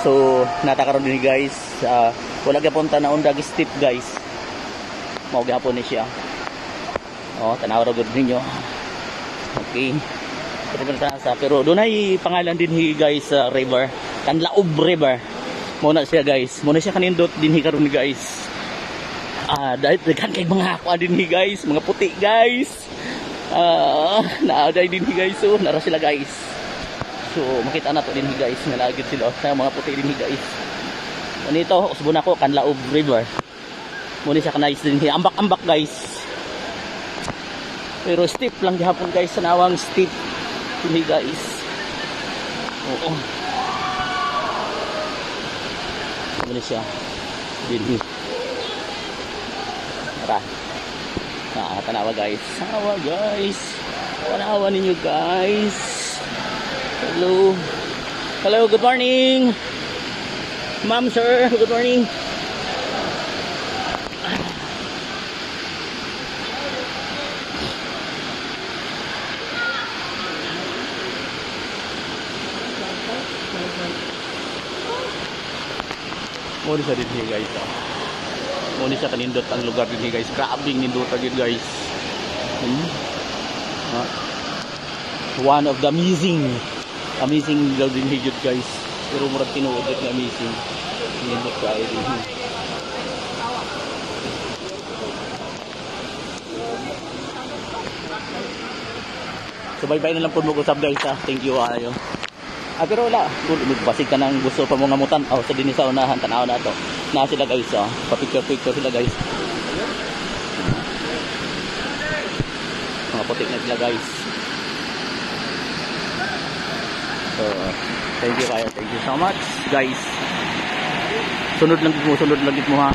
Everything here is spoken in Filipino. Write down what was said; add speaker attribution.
Speaker 1: So natakaroon din guys, wala gapunta na undag steep guys. Mao gihapon ni siya. Oh, tanaw ra gud ninyo. Okay. Pero doon ay pangalan din hi guys sa river, Kanlaob River. Muna siya guys. Muna siya kanindot din hi karon guys. Dahil kan kay mga ako din hi guys, mga puti guys. Naaday din hi guys, so nara sila guys. So makita na to din hi guys, nalagid sila sa mga puti din hi guys. Nito usbon ako Kanlaob River. Muna siya kanais din hi, ambak-ambak guys. Pero steep lang gihapon guys, sa nawang steep ini guys. Oo. Muna siya din hi. Tara. Tanawa guys. Tanawa guys. Tanawa ninyo guys. Hello. Hello, good morning. Ma'am, sir, good morning. Muna siya din guys. Muna siya kanindot ang lugar din guys. Grabing nindot agad guys. One of the amazing lugar din higit guys. Pero murag tinuod na amazing. Nindot kaya din. So bye bye na lang po mo kusap guys ha. Thank you ayo. Pero wala, basig ka nang gusto pa mo ngamutan. Sa din sa unahan, tanaw na to. Na sila guys, pa-picture sila guys. Mga putik na sila guys. So, thank you so much guys. Sunod lang mo ha.